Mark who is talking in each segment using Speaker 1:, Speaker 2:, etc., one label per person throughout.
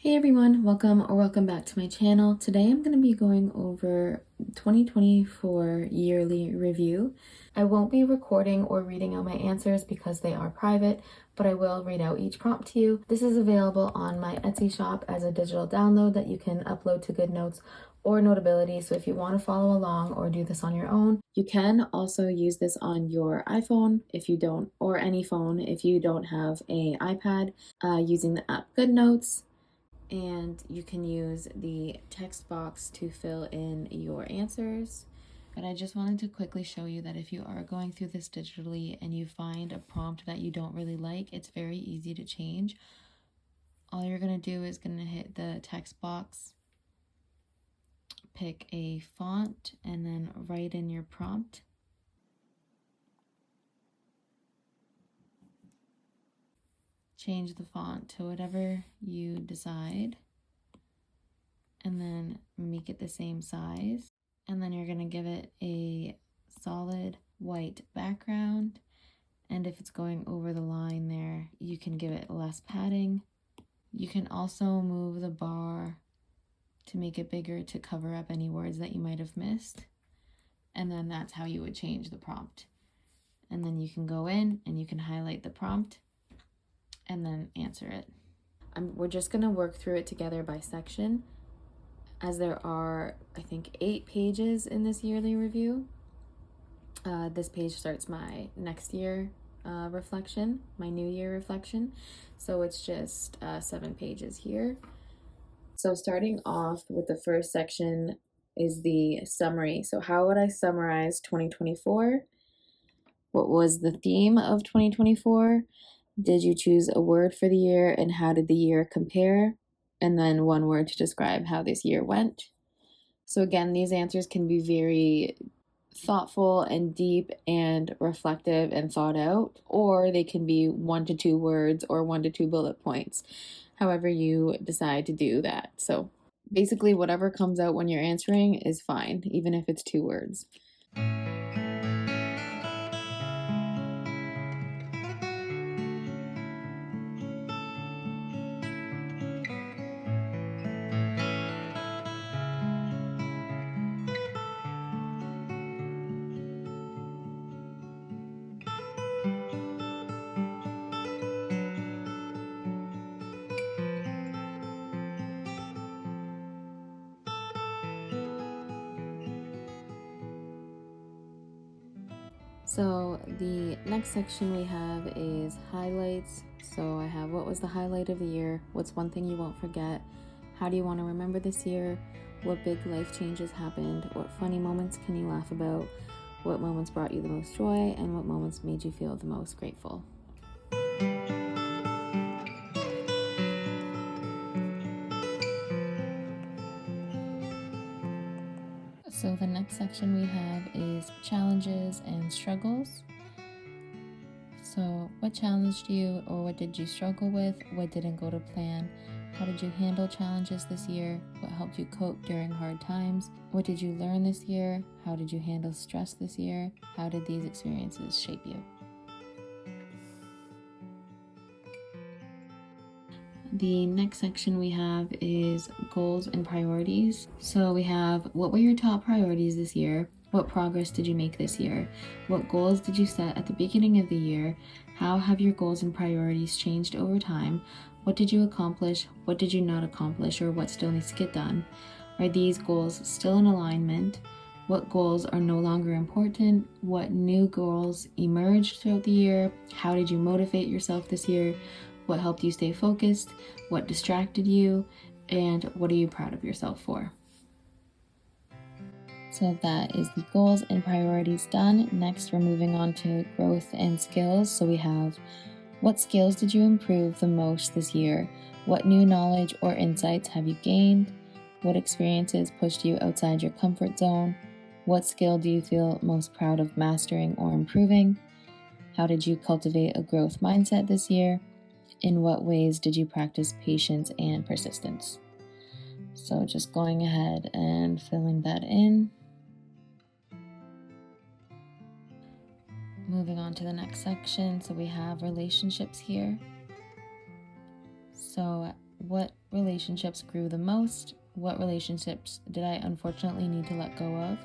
Speaker 1: Hey everyone, welcome back to my channel. Today I'm going to be going over 2024 yearly review. I won't be recording or reading out my answers because they are private, but I will read out each prompt to you. This is available on my Etsy shop as a digital download that you can upload to GoodNotes or Notability. So if you want to follow along or do this on your own, you can also use this on your iPhone if you don't, or any phone if you don't have a iPad, using the app GoodNotes. And you can use the text box to fill in your answers. But I just wanted to quickly show you that if you are going through this digitally and you find a prompt that you don't really like, it's very easy to change. All you're going to do is going to hit the text box, pick a font, and then write in your prompt. Change the font to whatever you decide, and then make it the same size. And then you're going to give it a solid white background. And if it's going over the line there, you can give it less padding. You can also move the bar to make it bigger to cover up any words that you might have missed. And then that's how you would change the prompt. And then you can go in and you can highlight the prompt and then answer it. We're just going to work through it together by section, as there are, I think, 8 pages in this yearly review. This page starts my next year reflection, my new year reflection. So it's just 7 pages here. So starting off with the first section is the summary. So how would I summarize 2024? What was the theme of 2024? Did you choose a word for the year, and how did the year compare? And then one word to describe how this year went. So again, these answers can be very thoughtful and deep and reflective and thought out, or they can be 1 to 2 words or 1 to 2 bullet points, however you decide to do that. So basically whatever comes out when you're answering is fine, even if it's 2 words. So the next section we have is highlights. So I have, what was the highlight of the year? What's one thing you won't forget? How do you want to remember this year? What big life changes happened? What funny moments can you laugh about? What moments brought you the most joy? And what moments made you feel the most grateful? So the next section we have is challenges and struggles. So what challenged you, or what did you struggle with? What didn't go to plan? How did you handle challenges this year? What helped you cope during hard times? What did you learn this year? How did you handle stress this year? How did these experiences shape you? The next section we have is goals and priorities. So we have, what were your top priorities this year? What progress did you make this year? What goals did you set at the beginning of the year? How have your goals and priorities changed over time? What did you accomplish? What did you not accomplish, or what still needs to get done? Are these goals still in alignment? What goals are no longer important? What new goals emerged throughout the year? How did you motivate yourself this year? What helped you stay focused? What distracted you? And what are you proud of yourself for? So that is the goals and priorities done. Next, we're moving on to growth and skills. So we have, what skills did you improve the most this year? What new knowledge or insights have you gained? What experiences pushed you outside your comfort zone? What skill do you feel most proud of mastering or improving? How did you cultivate a growth mindset this year? In what ways did you practice patience and persistence? So just going ahead and filling that in. Moving on to the next section. So we have relationships here. So what relationships grew the most? What relationships did I unfortunately need to let go of?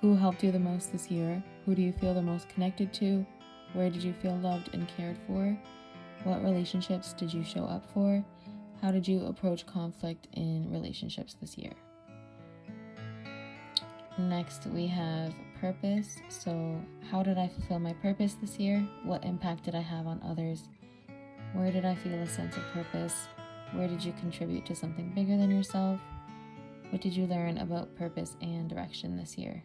Speaker 1: Who helped you the most this year? Who do you feel the most connected to? Where did you feel loved and cared for? What relationships did you show up for? How did you approach conflict in relationships this year? Next, we have purpose. So, how did I fulfill my purpose this year? What impact did I have on others? Where did I feel a sense of purpose? Where did you contribute to something bigger than yourself? What did you learn about purpose and direction this year?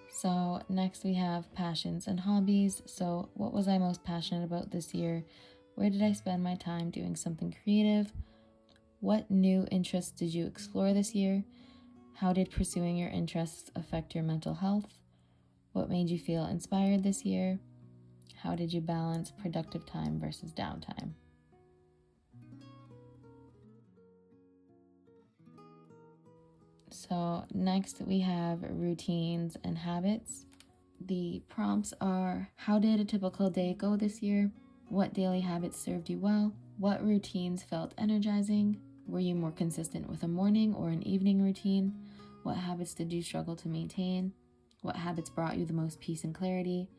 Speaker 1: So next we have passions and hobbies. So what was I most passionate about this year? Where did I spend my time doing something creative? What new interests did you explore this year? How did pursuing your interests affect your mental health? What made you feel inspired this year? How did you balance productive time versus downtime? So next we have routines and habits. The prompts are: how did a typical day go this year? What daily habits served you well? What routines felt energizing? Were you more consistent with a morning or an evening routine? What habits did you struggle to maintain? What habits brought you the most peace and clarity?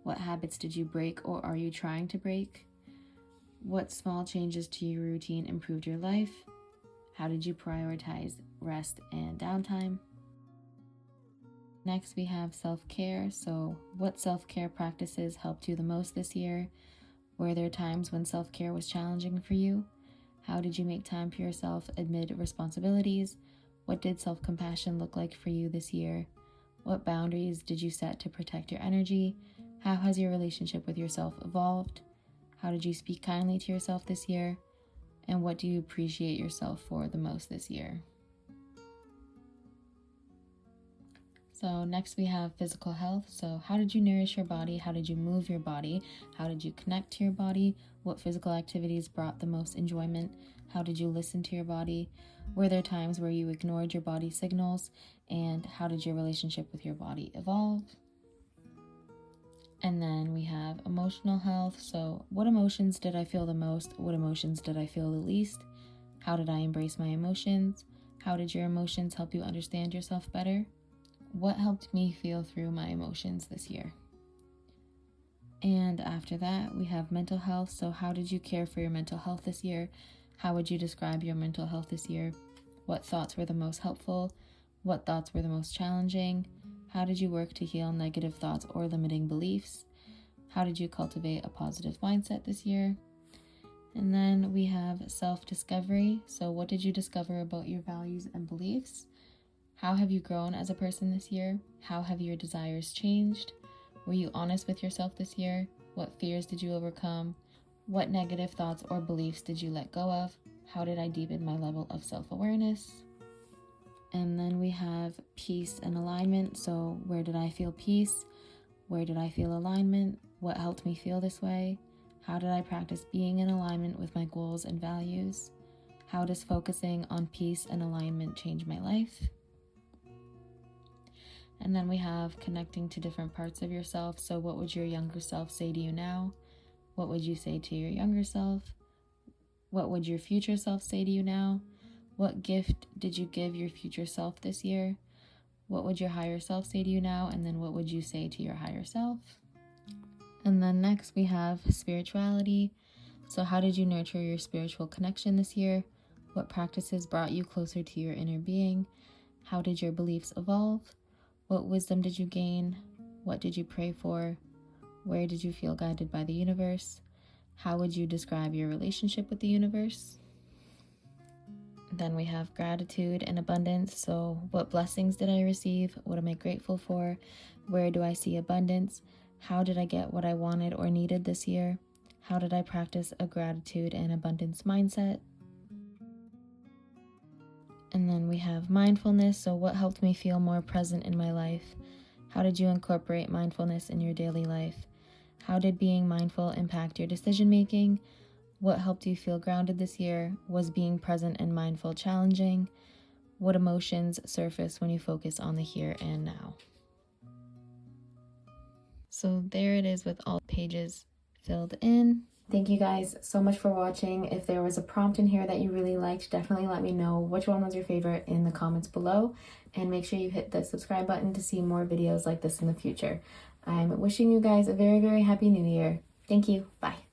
Speaker 1: What habits did you break or are you trying to break? What small changes to your routine improved your life? How did you prioritize rest and downtime? Next, we have self-care. So, what self-care practices helped you the most this year? Were there times when self-care was challenging for you? How did you make time for yourself amid responsibilities? What did self-compassion look like for you this year? What boundaries did you set to protect your energy? How has your relationship with yourself evolved? How did you speak kindly to yourself this year? And what do you appreciate yourself for the most this year? So next we have physical health. So how did you nourish your body? How did you move your body? How did you connect to your body? What physical activities brought the most enjoyment? How did you listen to your body? Were there times where you ignored your body signals? And how did your relationship with your body evolve? And then we have emotional health. So what emotions did I feel the most? What emotions did I feel the least? How did I embrace my emotions? How did your emotions help you understand yourself better? What helped me feel through my emotions this year? And after that, we have mental health. So how did you care for your mental health this year? How would you describe your mental health this year? What thoughts were the most helpful? What thoughts were the most challenging? How did you work to heal negative thoughts or limiting beliefs? How did you cultivate a positive mindset this year? And then we have self-discovery. So what did you discover about your values and beliefs? How have you grown as a person this year? How have your desires changed? Were you honest with yourself this year? What fears did you overcome? What negative thoughts or beliefs did you let go of? How did I deepen my level of self-awareness? And then we have peace and alignment. So where did I feel peace? Where did I feel alignment? What helped me feel this way? How did I practice being in alignment with my goals and values? How does focusing on peace and alignment change my life? And then we have connecting to different parts of yourself. So what would your younger self say to you now? What would you say to your younger self? What would your future self say to you now? What gift did you give your future self this year? What would your higher self say to you now? And then what would you say to your higher self? And then next we have spirituality. So how did you nurture your spiritual connection this year? What practices brought you closer to your inner being? How did your beliefs evolve? What wisdom did you gain? What did you pray for? Where did you feel guided by the universe? How would you describe your relationship with the universe? Then we have gratitude and abundance. So what blessings did I receive? What am I grateful for? Where do I see abundance? How did I get what I wanted or needed this year? How did I practice a gratitude and abundance mindset? And then we have mindfulness. So what helped me feel more present in my life? How did you incorporate mindfulness in your daily life? How did being mindful impact your decision making? What helped you feel grounded this year? Was being present and mindful challenging? What emotions surface when you focus on the here and now? So there it is with all pages filled in. Thank you guys so much for watching. If there was a prompt in here that you really liked, definitely let me know which one was your favorite in the comments below. And make sure you hit the subscribe button to see more videos like this in the future. I'm wishing you guys a very, very happy new year. Thank you. Bye.